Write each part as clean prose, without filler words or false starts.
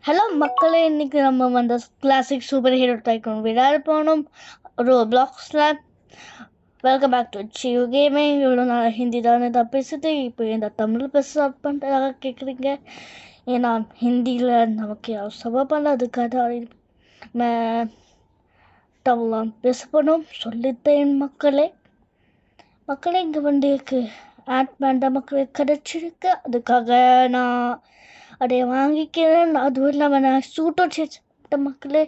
Hello மக்களே, இன்னைக்கு நம்ம அந்த கிளாசிக் சூப்பர் ஹீரோ டைக்கூன் விளையாட போனோம் ரோப்ளாக்ஸில். வெல்கம் பேக் டு சியூ கேமிங். இவ்வளோ நான் ஹிந்தி தானே தான் பேசுது, இப்போ இந்த தமிழ் பேச ஸ்டார்ட் பண்ணுறதாக கேட்குறீங்க. ஏன்னா ஹிந்தியில் நமக்கு சபா பண்ணதுக்காக தான் நம்ம தமிழ் பேச போனோம். சொல்லித்தேன் மக்களே. இங்கே வண்டிக்கு ஆட்மேண்ட மக்களுக்கு கிடச்சிருக்கு, அதுக்காக நான் அதை வாங்கிக்கிறேன். அதுவும் இல்லாமல் நான் சூட்டோ சேர்த்த மக்களே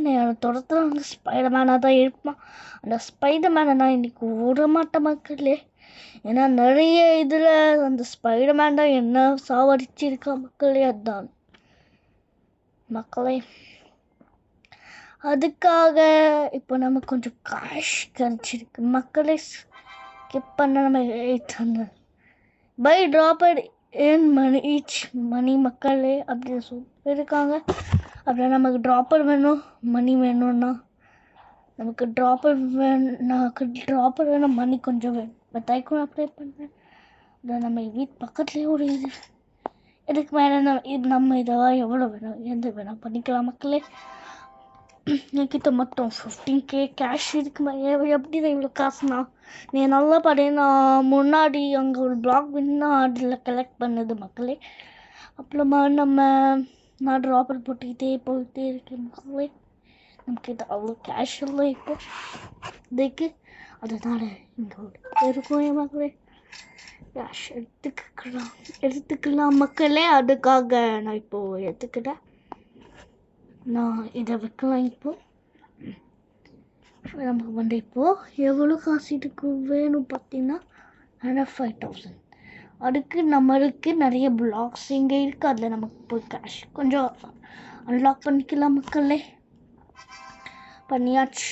நான் துரத்துறாங்க. ஸ்பைடர்மேனாக தான் இருப்பான். அந்த ஸ்பைடர்மேனை நான் இன்னைக்கு விட மாட்டேன் மக்களே. ஏன்னா நிறைய இதில் அந்த ஸ்பைடர்மேன் தான் என்ன சாவடிச்சிருக்கா மக்களே. அதுதான் மக்களே. அதுக்காக இப்போ நமக்கு கொஞ்சம் கேஷ் கிடச்சிருக்கு மக்களே. ஸ்கிப் பண்ண நம்ம 800 பை ட்ராப்பர் ஏன் மணி ஈச் மணி மக்களே அப்படின்னு சொல்லியிருக்காங்க. அப்புறம் நமக்கு ட்ராப்பர் வேணும், மணி வேணும்னா நமக்கு ட்ராப்பர் வேணும், மணி கொஞ்சம் வேணும். இப்போ டைக்கூன் அப்ளை பண்ணுறேன். அதான் நம்ம வீட்டு பக்கத்துலேயே ஒரு இதுக்கு மேலே நம்ம இதெல்லாம் எவ்வளோ வேணும் எந்த வேணும் பண்ணிக்கலாம் மக்களே. என்கிட்ட மொத்தம் 15K கேஷ் இருக்கு. எப்படி தான் இவ்வளோ காசுனா? நீ நல்லா பாரு, நான் முன்னாடி அங்கே ஒரு பிளாக் வேணுன்னா அதில் கலெக்ட் பண்ணது மக்களே. அப்புறமா நான் ட்ராப்பர் போயிட்டே இருக்கேன் மக்களே. நமக்கிட்ட அவ்வளோ கேஷ் இல்லை இப்போ இதுக்கு, அதனால் இங்கே இருக்கும் என் மக்களே. கேஷ் எடுத்துக்கலாம் மக்களே. அதுக்காக நான் இப்போது எடுத்துக்கிட்டேன். நான் இதை வைக்கலாம். இப்போது நமக்கு இப்போது எவ்வளோ காசு இதுக்கு வேணும் பார்த்தீங்கன்னா 5,000. அதுக்கு நம்மளுக்கு நிறைய பிளாக்ஸ் இங்கே இருக்குது, அதில் நமக்கு போய் கேஷ் கொஞ்சம் அன்லாக் பண்ணிக்கலாம் மக்களே. பண்ணியாச்சு,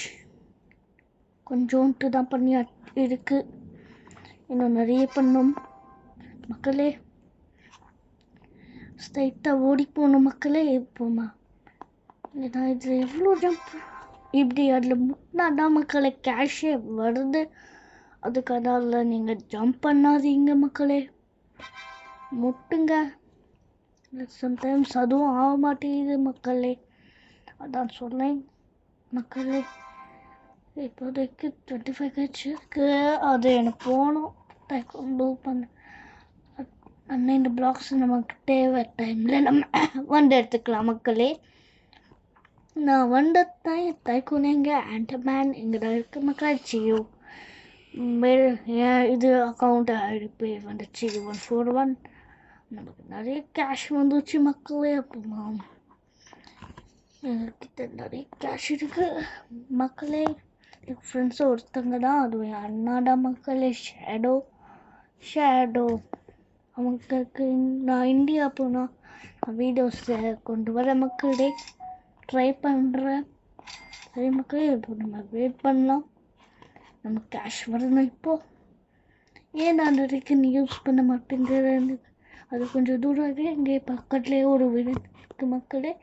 கொஞ்சோன்ட்டு தான் இருக்குது, இன்னும் நிறைய பண்ணும் மக்களே. ஸ்ட்ரைட்டாக ஓடி போகணும் மக்களே. இப்போமா இதான் இதில் எவ்வளோ ஜம்ப் இப்படி அதில் முட்டினாதான் மக்களே கேஷே வருது. அதுக்காக அதில் நீங்கள் ஜம்ப் பண்ணாதீங்க மக்களே, முட்டுங்க. சம்டைம்ஸ் அதுவும் ஆக மாட்டேங்குது மக்களே, அதான் சொல்லேன் மக்களே. இப்போதைக்கு 25 கட்சிருக்கு, அது எனக்கு போகணும். டைக்கூன் பண்ண இந்த பிளாக்ஸ் நமக்கு தேவை டைமில் நம்ம வந்து எடுத்துக்கலாம் மக்களே. நான் வந்ததான் டைக்கூன் எங்கே ஆண்டர்மேன் எங்கே தான் இருக்குது மக்களே. சியூ இது அக்கௌண்ட் ஐடி வந்துச்சு 141. நமக்கு நிறைய கேஷ் வந்துச்சு மக்களே. அப்போ எங்ககிட்ட நிறைய கேஷ் இருக்கு மக்களே. என் ஃப்ரெண்ட்ஸு ஒருத்தங்க தான், அதுவும் என் அண்ணாடா மக்களே. ஷேடோ அவங்களுக்கு நான் இந்தியா போனால் வீடியோஸை கொண்டு வர மக்களே ட்ரை பண்ணுறேன். சரி மக்களே, இப்போ நம்ம வெயிட் பண்ணலாம். நம்ம கேஷ் வரணும். இப்போது ஏன் நான் வரைக்கும் யூஸ் பண்ண மாட்டேங்கிறது, அது கொஞ்சம் தூரம் இருக்குது. இங்கே பக்கத்துலேயே ஒரு வீடு இருக்குது மக்களே.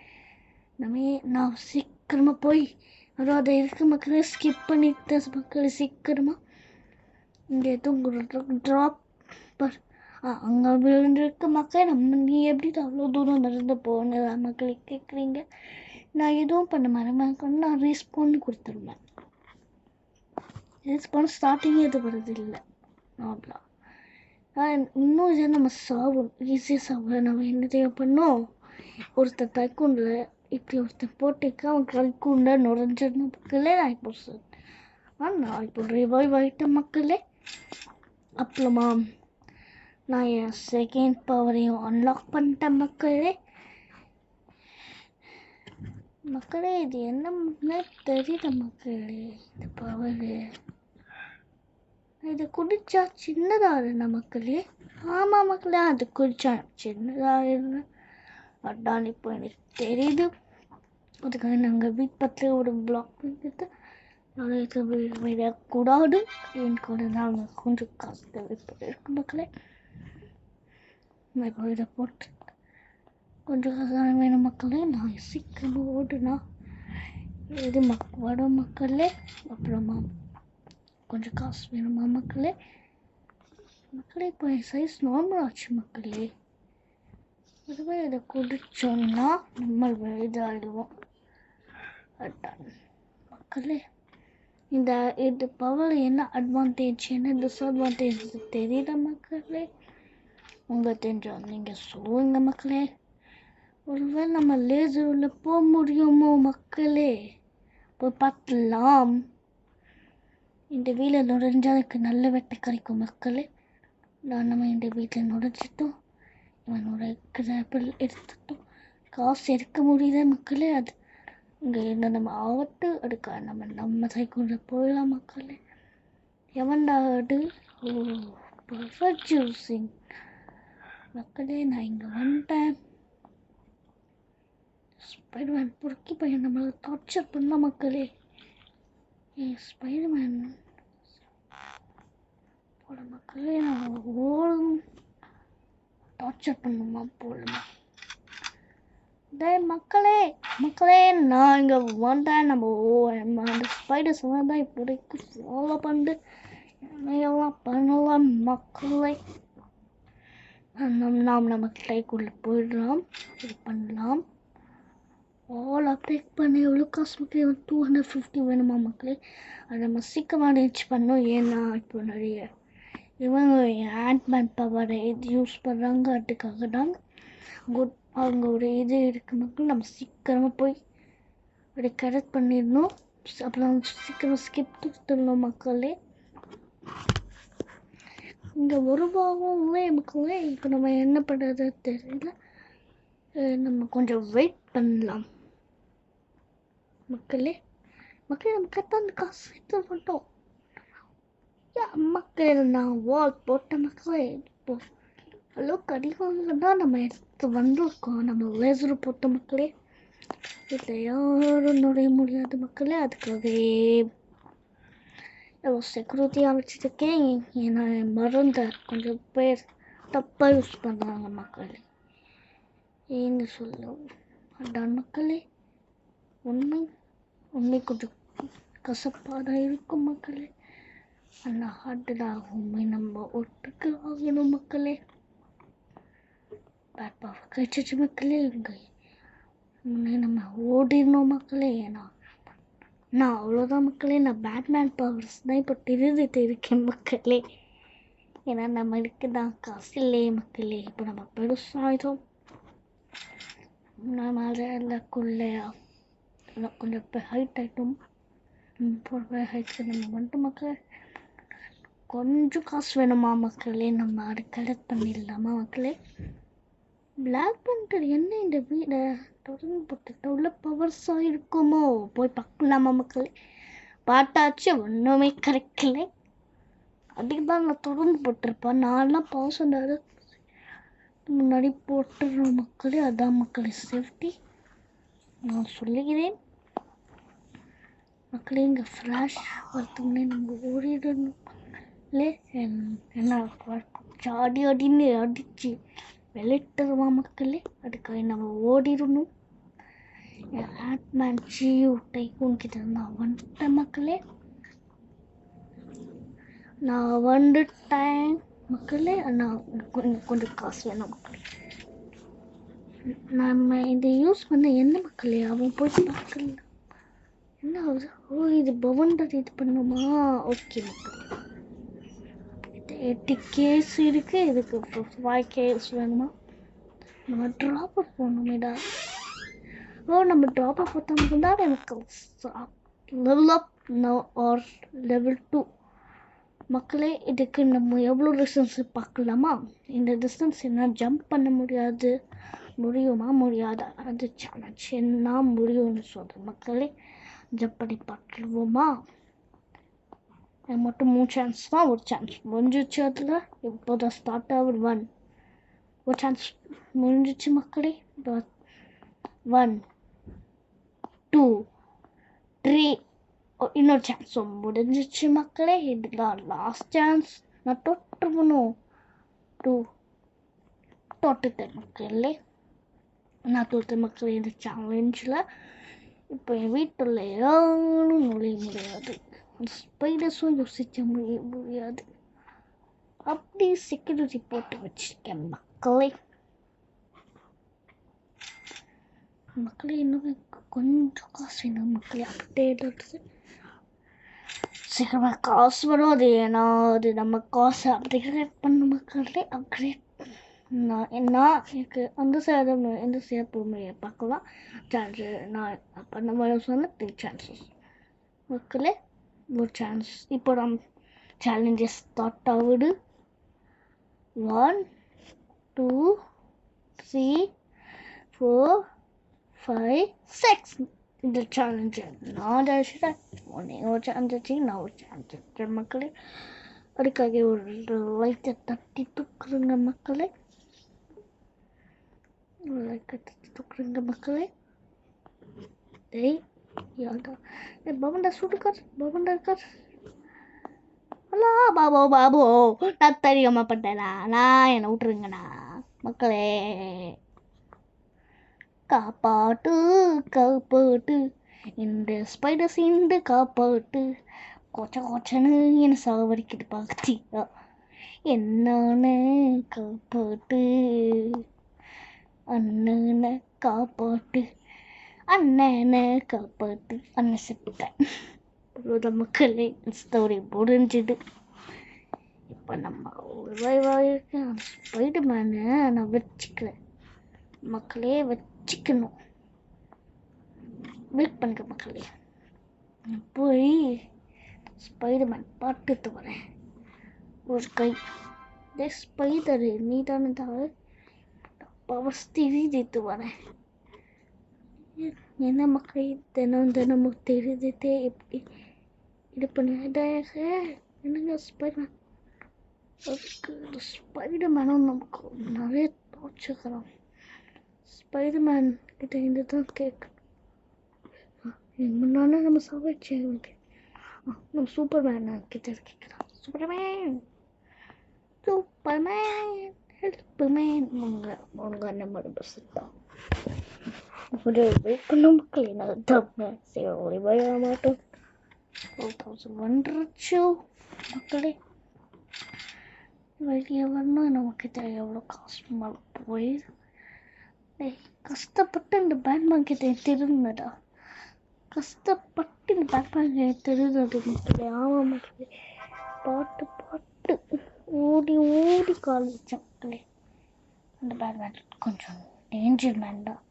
நான் சீக்கிரமாக போய் அதாவது இருக்கு மக்களே. ஸ்கிப் பண்ணிட்டு மக்களே சீக்கிரமாக இங்கே எதுவும் ட்ராப் அங்கே விழுந்துருக்கு மக்களே. நீ எப்படி அவ்வளோ தூரம் நடந்து போன மக்களே கேட்குறீங்க. நான் எதுவும் பண்ண மாட்டேன், நான் ரீஸ்பான் கொடுத்துருவேன். ரீஸ்பான் ஸ்டார்டிங்கே இது வருது இல்லை நார்மலாக. இன்னும் இதை நம்ம ஈஸியாக சாப்பிட நம்ம என்ன தேவை பண்ணோம். ஒருத்தர் டைக்கூனில் இப்படி ஒருத்தர் போட்டுக்க அவன் டைக்கூன்ல நுழைஞ்சிடணும் மக்களே. நான் இப்போ ரிவைவ் ஆகிட்டேன் மக்களே. அப்புறமா நான் என் செகண்ட் பவரையும் அன்லாக் பண்ணிட்டேன் மக்களே. இது என்னன்னு தெரியல மக்களே. இந்த பவரு இது குடிச்சா சின்னதாக மக்களே. ஆமாம் மக்களே, அது குடிச்சா சின்னதாக அதான் இப்போ எனக்கு தெரியுது. அதுக்காக நாங்கள் வீட்டு பக்கத்தில் ஒரு பிளாக் எடுத்து விடக்கூடாது. எனக்கு ஒரு நாங்கள் கொஞ்சம் காசு தேவைப்பட்டு மக்களே. நான் இப்போ இதை போட்டு கொஞ்சம் வேணும் மக்களே. நான் சீக்கிரமாக ஓடுனா இது வரும் மக்களே. அப்புறமா கொஞ்சம் காசு வேணுமா மக்களே. இப்போ என் சைஸ் நார்மல் ஆச்சு மக்களே. இதுவே இதை குடிச்சோம்னா நம்ம இதாகிடுவோம். அதான் மக்களே, இது பவர் என்ன அட்வான்டேஜ் என்ன டிஸ்அட்வான்டேஜ் தெரியல மக்களே. உங்களுக்கு தெரிஞ்சால் நீங்கள் சொல்லுங்க மக்களே. ஒருவேளை நம்ம லேசர் உள்ள போக முடியுமோ மக்களே? போய் பார்க்கலாம். இந்த வீட்டில் நுழைஞ்சா எனக்கு நல்ல வெட்டை கிடைக்கும் மக்களே. நம்ம இந்த வீட்டில் நுழைச்சிட்டோம், இவன் நுழைக்கிற எடுத்துட்டோம், காசு எடுக்க முடியல மக்களே. அது இங்கே என்ன நம்ம ஆவட்டு அதுக்காக நம்ம சைக்குள்ள போயிடலாம் மக்களே. எவன்டா அது? ஓ, பர்ஃபெக்ட் ஜூஸிங் மக்களே. நான் இங்கே வந்துட்டேன். ஸ்பைடர்மேன் பொறுக்கி பையன் நம்மளை டார்ச்சர் பண்ண மக்களே. ஸ்பைடர்மேன் போல மக்களே, நான் ஓடும் டார்ச்சர் பண்ணுமா போலமா. மக்களே மக்களே, நான் இங்கே வந்தேன். நம்ம அந்த ஸ்பைடர்ஸ் தான் இப்போதைக்கு ஃபாலோ பண்ணிட்டு என்னையெல்லாம் பண்ணலாம் மக்களே. நம்ம கைக்குள்ளே போயிடலாம், இது பண்ணலாம். ஆல் அப்டேட் பண்ணி எவ்வளோ காசு மக்களே? 250 வேணுமா மக்களே? அதை நம்ம சீக்கிரமாக ரீச் பண்ணோம். ஏன்னா இப்போ நிறைய இவங்க ஆண்ட்மேன் பவரை இது யூஸ் பண்ணுறாங்க. அதுக்காக தான் அவங்க ஒரு இது இருக்குது மக்கள். நம்ம சீக்கிரமாக போய் அப்படி கரெக்ட் பண்ணிடணும். அப்புறம் சீக்கிரம் ஸ்கிப் கொடுத்துடணும் மக்களே. இங்கே ஒரு பாகமே மக்களே. இப்போ நம்ம என்ன பண்ணுறது தெரியல. நம்ம கொஞ்சம் வெயிட் பண்ணலாம் மக்களே. நம்ம கரெக்டாக அந்த காசு எடுத்து பண்ணிட்டோம் மக்களே. நான் வால் போட்ட மக்களே. இப்போ அளவுக்கு அதிகம் தான் நம்ம எடுத்து வந்திருக்கோம். நம்ம லேசர் போட்ட மக்களே. இதில் யாரும் நுழைய முடியாது மக்களே. அதுக்காகவே எவ்வளோ செக்யூரிட்டியாக வச்சுருக்கேன். ஏன்னா மறந்த கொஞ்சம் பேர் தப்பாக யூஸ் பண்ணுறாங்க மக்களே. ஏன்னு சொல்லுவோம். அதான் மக்களே, உண்மை கொஞ்சம் கசப்பாக தான் இருக்கும் மக்களே. ஆனால் ஹார்டாக உண்மை நம்ம ஒட்டுக்கு ஆகணும் மக்களே. பேட் பவர் கிடைச்சிச்சு மக்களே. இங்கே நம்ம ஓடிடணும் மக்களே. ஏன்னா நான் அவ்வளோதான் மக்களே. நான் பேட்மேன் பவர்ஸ் தான் இப்போ திருதிட்டு இருக்கேன் மக்களே. ஏன்னா நம்மளுக்கு தான் காசு இல்லையே மக்களே. இப்போ நம்ம பெருசாகிட்டோம். நம்ம அதுக்குள்ளே கொஞ்சம் இப்போ ஹைட் ஆகிட்டோம். ஹைட்ஸு நம்ம வந்துட்டு மக்களே. கொஞ்சம் காசு வேணுமா மக்களே? நம்ம அதை கலெக்ட் பண்ணிடலாமா மக்களே? பிளாக் பேண்டர் என்ன இந்த வீடை தொடர்ந்து போட்டுட்டு உள்ள பவர்ஸாக இருக்குமோ? போய் பார்க்கலாமா மக்களே? பார்த்தாச்சு, ஒன்றுமே கிடைக்கல. அதுக்கு தான் நான் தொடர்ந்து போட்டிருப்பேன். நான்லாம் பாஸ் பண்ணாத முன்னாடி போட்டுடுறோம் மக்களே. அதான் மக்களே சேஃப்டி. நான் சொல்லுகிறேன் மக்களே. இங்கே ஃப்ளாஷ் வரத்துக்குன்னே நம்ம ஓடிடணும் இல்லை? என்ன சாடி அடின்னு அடித்து வெளிட்டுருவா மக்களே. அதுக்காக நம்ம ஓடிடணும். ஆட்மேன் ஜியூ டைக்கூன் கிட்ட நான் வந்துட்டேன் மக்களே. நான் வந்துட்டேன் மக்களே. நான் கொஞ்சம் காசு வேணும் மக்களே. நம்ம இதை யூஸ் பண்ண என்ன மக்களே அவன் போய் பார்க்கலாம். என்ன ஆகுது? ஓ, இது பவுண்டரி இது பண்ணுமா? ஓகே மக்களே. 80 கேஸ் இருக்கு. இதுக்கு 5 கேஸ் வேணுமா? நம்ம ட்ராப்பர் போகணுமேடா. ஓ, நம்ம ட்ராப்பர் போட்டால் மட்டும்தான் எனக்கு லெவல் அப் ஆர் லெவல் 2 மக்களே. இதுக்கு நம்ம எவ்வளோ டிஸ்டன்ஸ் பார்க்கலாமா? இந்த டிஸ்டன்ஸ் என்ன ஜம்ப் பண்ண முடியுமா முடியாதா? அது சேலஞ்ச் என்ன முடியும்னு சொல்கிறேன் மக்களே. ஜம்ப் பண்ணி பார்த்துருவோமா? எனக்கு மட்டும் 3 சான்ஸ் தான். ஒரு சான்ஸ் முடிஞ்சிச்சு. அதில் இப்போ தான் ஸ்டார்ட் ஆகுது. ஒரு சான்ஸ் முடிஞ்சிச்சு மக்களே. 1 2 3 இன்னொரு சான்ஸும் முடிஞ்சிச்சு மக்களே. இதுதான் லாஸ்ட் சான்ஸ். நான் தொட்டுருக்கணும். தொட்டுட்டேன் மக்களே. நான் தொட்ட மக்களே. இந்த சேலஞ்சில் இப்போ என் வீட்டில் யாரும் நுழைய முடியாது. ஸ்பைடர்ஸும் யோசிக்க முடியாது. அப்படி செக்யூரிட்டி போட்டு வச்சிருக்கேன் மக்களே. மக்களே இன்னும் கொஞ்சம் காசு வேணும் மக்களே. அப்டேட் சீக்கிரமாக காசு வரும். அது ஏன்னா அது நம்ம காசை அப்கிரேட் பண்ண மக்களே. அப்கிரேட் நான் எனக்கு அந்த சேதம் எந்த சேதமுறையை பார்க்கலாம். சான்ஸு நான் பண்ண மாதிரி சொன்ன 3 சான்சஸ் மக்களே. ஒரு சான்ஸ் இப்போ நம்ம சேலஞ்சஸ் ஸ்டார்ட் ஆகுது. 1 2 3 4 5 6 இந்த சேலஞ்சு நான் ஜெயிச்சிட்டேன். நீங்கள் ஒரு சான்ஸ் வச்சு நான் ஒரு சான்ஸ் வச்சேன் மக்களே. அதுக்காக ஒரு லைட்டை தட்டி தூக்குறேங்க மக்களே. லைட்டை தட்டி தூக்குறேங்க மக்களே. டேய் யாருடா? பவன்டா சுடுக்கார், பவன்டா இருக்கார். ஹலோ பாபு பாபு, நான் தெரியாம பட்டேனா? நான் என்னை விட்டுருங்கண்ணா மக்களே. காப்பாட்டு காப்பாட்டு இந்த ஸ்பைடர் சீண்டு காப்பாட்டு. கொச்ச கொச்சன்னு என்னை சாவடிக்கிட்டு பார்த்தியா? என்னன்னு காப்பாட்டு, அண்ணனை காப்பாட்டு, அண்ணனை காப்பாட்டு. அண்ணன் செத்துட்டேன். மக்களே ஸ்டோரி முடிஞ்சுது. இப்போ நம்ம ஒரு வாய்க்கு ஸ்பைடர் மேனை நான் வச்சுக்கிறேன் மக்களே. வச்சுக்கணும். வெயிட் பண்ணுங்க மக்களே. போய் ஸ்பைடர் மேன் பாட்டுட்டு வரேன். ஒரு கை ஸ்பைடரு நீ தானே தான் பவர் தெரிஞ்சிட்டு வரேன். என்ன மக்களே தினமும் தெரிஞ்சுட்டே எப்படி இது பண்ண என்னங்க ஸ்பைடர் மேனும் நமக்கு நிறைய தோச்சுக்கிறோம். ஸ்பைடர் மேன் கிட்ட இருந்து தான் கேட்கணும். முன்னாடி நம்ம சாவடிச்சு நம்ம சூப்பர் மேன் கிட்ட கேட்கலாம். சூப்பர்மேன் ஹெல்ப்மேன் உங்க நம்மளோட பஸ் தான். ஒரு வெயிட் பண்ண மக்களே. நான் சரி ஒரு பய மாட்டோம். 4000 வந்துருச்சு மக்களே. வெளியே வரணும். நமக்கிட்ட எவ்வளோ காசு மேலே போயிடு. கஷ்டப்பட்டு இந்த பேட்மேன் கிட்ட திருந்தடா. கஷ்டப்பட்டு இந்த பேட்மேன் கிட்ட திருந்தது மக்களே. ஆமாம் மக்களே. பாட்டு ஓடி கால் வச்சேன் மக்களே. அந்த பேட்மேன் கொஞ்சம் டேஞ்சர் மேன் தான்.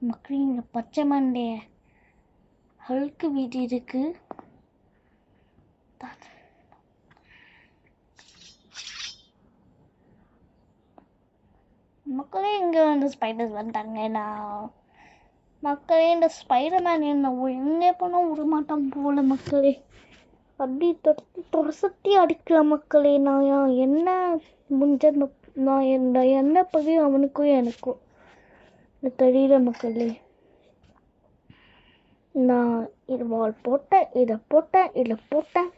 மக்களே இங்கே பச்சை மண்டைய ஹல்க்கு வீடு இருக்கு. மக்களே இங்கே வந்து ஸ்பைடர்ஸ் வந்துட்டாங்கன்னா மக்களே இந்த ஸ்பைடர் மேன் என்ன எங்கே போனால் விட மாட்டான் போல மக்களே. அப்படி தொசத்தி அடிக்கலாம் மக்களே. நான் என்ன முடிஞ்ச நான் என்ன பகையும் அவனுக்கும் எனக்கும் தெரியல மக்களே. நான் இது வால் போட்டேன், இதை போட்டேன்.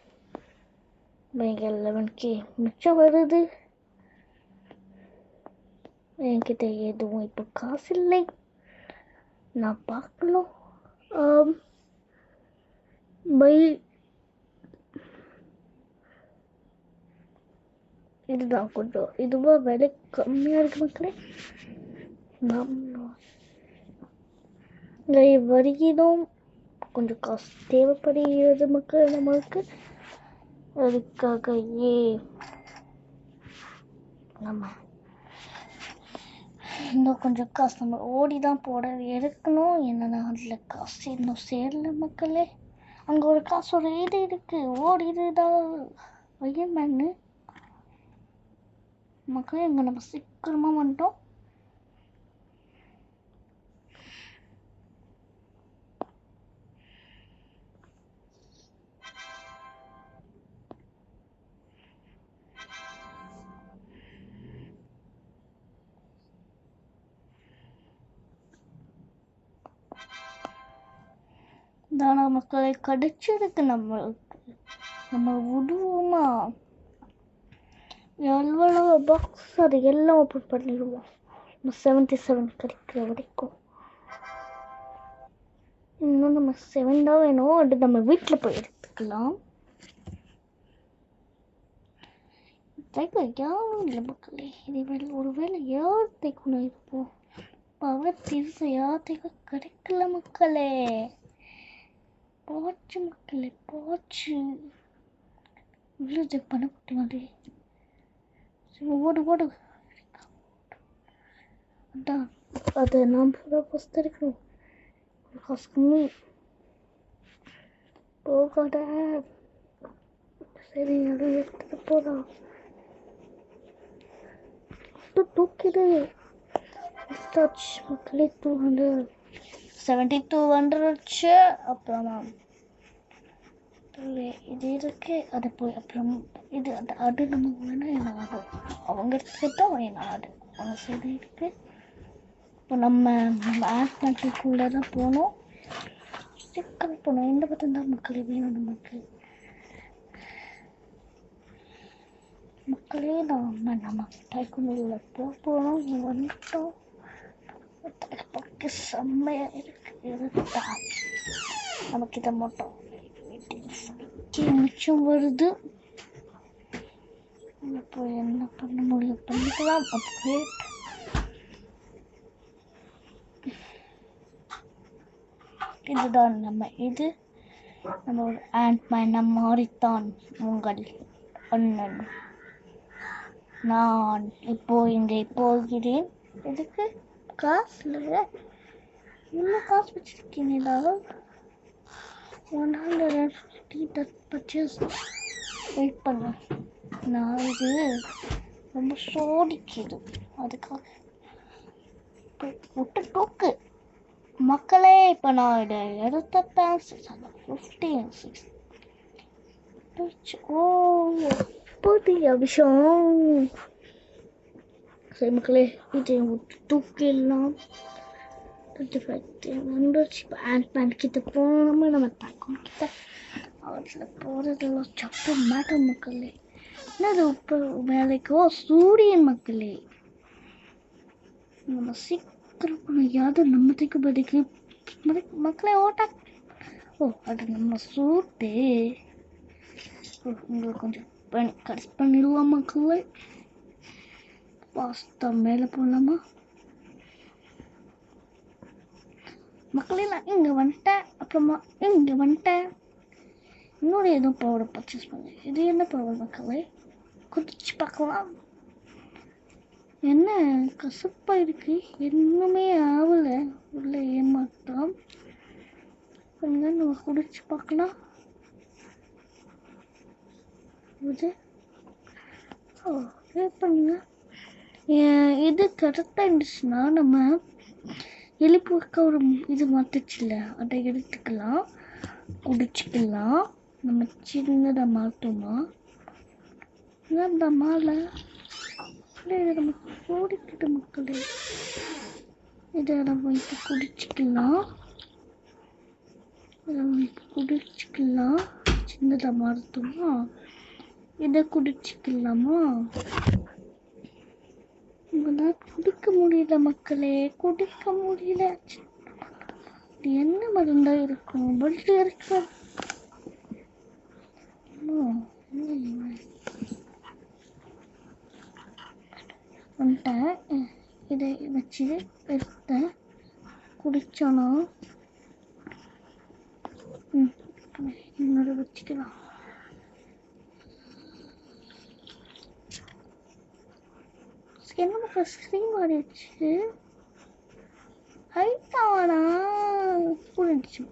11K மிச்சம் வருது. என்கிட்ட எதுவும் இப்போ காசு இல்லை. நான் பார்க்கலாம். இதுதான் கொஞ்சம் இதுவா விலை கம்மியாக இருக்கு மக்களே. வரியிலும் கொஞ்சம் காசு தேவைப்படுகிறது மக்கள் நம்மளுக்கு. அதுக்காக நம்ம இன்னும் கொஞ்சம் காசு நம்ம ஓடி தான் போட எடுக்கணும். என்னன்னா அதில் காசு இன்னும் சேரல மக்களே. அங்கே ஒரு காசோட இது இருக்கு. ஓடிடுதான் ஐயன் மேனு மக்களே. இங்கே நம்ம சீக்கிரமாக வந்துட்டோம். தானா மக்களை கிடைச்சிருக்கு நம்மளுக்கு. நம்ம விடுவோமா? எவ்வளோ பாக்ஸ் அது எல்லாம் ஓப்பன் பண்ணிடுவோம். 77 கிடைக்கிற வரைக்கும். இன்னும் நம்ம 7 தான் வேணும். அது நம்ம வீட்டில் போய் எடுத்துக்கலாம். யாரும் இல்லை மக்களே. இது ஒரு வேலை யார் தைக்கணும் இருப்போம். பவர் தீர்த்தையாத்திக கிடைக்கல மக்களே. போச்சு மக்களே, போச்சு. விழுது பணப்பட்டு மாதிரி. ஓடு ஓடு. அதான் அதை நாம் ஃபஸ்ட் எடுக்கணும். காசு கம்மி போகாத. சரி, அதை எடுத்துட்டு போகலாம். தூக்கிடு. மக்களே 272 வந்துருச்சு. அப்புறமா இது இருக்கு, அதை போய் அப்புறம் இது அது நமக்கு வேணா என்ன ஆகும், அவங்க எடுத்துக்கிட்டோம் என்ன ஆடு அவங்க சரி இருக்கு. இப்போ நம்ம ஆட் நாட்டுக்குள்ளே தான் போகணும். சீக்கிரம் போகணும். எந்த பக்கம் தான் மக்களே வேணும் நமக்கு. மக்களே நம்ம டைக்குள்ள போகணும். வந்துட்டோம். செம்மையாக இருக்குதா நமக்கு இதை மட்டும் மிச்சம் வருது. இப்போ என்ன பண்ண முடியும், பண்ணிக்கலாம். அப்கிரேட் இதுதான் இது நம்மளோட ஆண்ட்மேன் மாறித்தான் உங்கள் அண்ணன். நான் இப்போ இங்கே போகிறேன். எதுக்கு காசு இல்லை, இன்னும் காசு வச்சிருக்கீங்களா? 150 பர்ச்சேஸ். வெயிட் பண்ண, நான் இது ரொம்ப சோடிக்குது, அதுக்காக விட்டு டோக்கு மக்களே. இப்போ நான் இதை எடுத்தேன். 15 ஓ புதிய விஷயம். சரி மக்களே, இதை தூக்கிடலாம். 25 வந்துச்சு. இப்போ ஆண்ட்மேன் கிட்ட போகாமல் நம்ம டைக்கூன் கிட்ட அவற்றில் போகிறதெல்லாம் சப்பு மேட்டர் மக்களே. என்னது இப்போ வேலைக்கோ சூரியன் மக்களே. நம்ம சீக்கிரம் பண்ண யாரும் நம்மத்துக்கு பதிக்கு மக்களே ஓட்டா. ஓ அது நம்ம சூட்டு. உங்களுக்கு கொஞ்சம் கட் பண்ணிடுவோம் மக்களே. பாஸ்தா மேலே போடலாமா மக்களே? நான் இங்கே வந்துட்டேன். அப்புறமா இங்கே வந்துட்டேன். இன்னொரு எதுவும் பவுடர் பர்ச்சேஸ் பண்ணேன். இது என்ன பவுடர் மக்களே? குதிச்சு பார்க்கலாம். என்ன கசப்பாக இருக்கு, இன்னுமே ஆகலை. உள்ள ஏமாற்றம். நம்ம குடிச்சு பார்க்கலாம். இது பண்ணுங்க. இது கரெக்டாக இருந்துச்சுன்னா நம்ம எலிப்புக்க ஒரு இது மாற்றுச்சுல, அதை எடுத்துக்கலாம், குடிச்சிக்கலாம். நம்ம சின்னதாக மாற்றோமா இந்த மாலை நம்ம ஓடிக்கிட்டு மக்களே. இதை நம்ம இப்போ குடிச்சிக்கலாம். குடிச்சிக்கலாம். சின்னதாக மாற்றோமா, இதை குடிச்சிக்கலாமா? உங்களால் குடிக்க முடியல மக்களே, குடிக்க முடியல. என்ன மருந்தா இருக்கும்? பல்ட்டு இருக்கு. வந்துட்டேன். இதை வச்சு எடுத்தேன், குடிச்சோன்னா இன்னொரு வச்சுக்கலாம். என்ன ஸ்க்ரீன் மாறிடுச்சு. ஹைட்டானா புரிஞ்சிச்சு.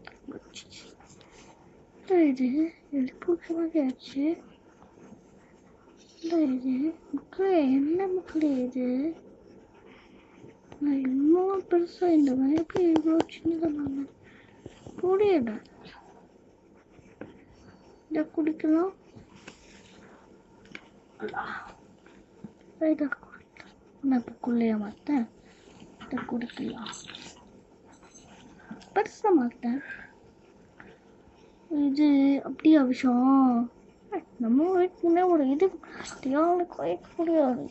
இது எழுப்புக்கு மாதிரி ஆச்சு. இது மக்களே, என்ன மக்களே இது? நான் இன்னும் பெருசா இந்த மாதிரி இவ்வளோ சின்னதாக புரியல. இதை குடிக்கலாம். இதை நான் இப்போ குள்ளைய மாட்டேன். இதை குடிக்கலாம். பெருசாக மாட்டேன். இது அப்படியே விஷயம். நம்ம வீட்டுக்குன்னே ஒரு இது தியானுக்கு வைக்க முடியாது.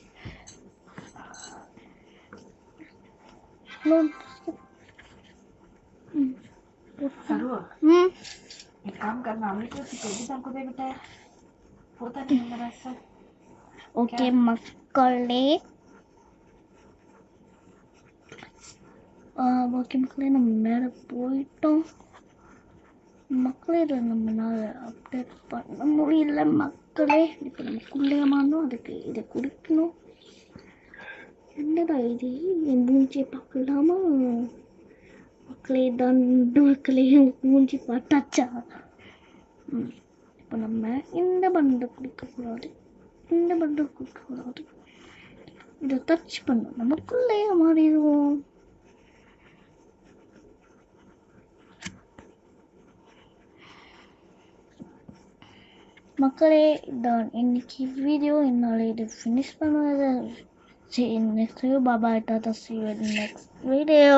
ஓகே மக்களே, ஓகே மக்களே, நம்ம மேலே போயிட்டோம். மக்களே இதை நம்மளால் அப்டேட் பண்ண முடியல மக்களே. இப்போ நமக்குள்ளே மாறணும், அதுக்கு இதை கொடுக்கணும். என்னடா இது, என் மூஞ்சியை பார்க்கலாமா மக்களே? தான் மக்களே மூஞ்சி பார்த்தாச்சா? இப்போ நம்ம இந்த பண்டை கொடுக்கக்கூடாது, இந்த பண்டை கொடுக்கக்கூடாது. இதை டச் பண்ணோம், நமக்குள்ளேயே மாறிடுவோம். மக்களே, இதான் இன்னைக்கு வீடியோ. என்னால் இது ஃபினிஷ் பண்ணுவது. See you next video. Bye bye. Tata. See you in the next video.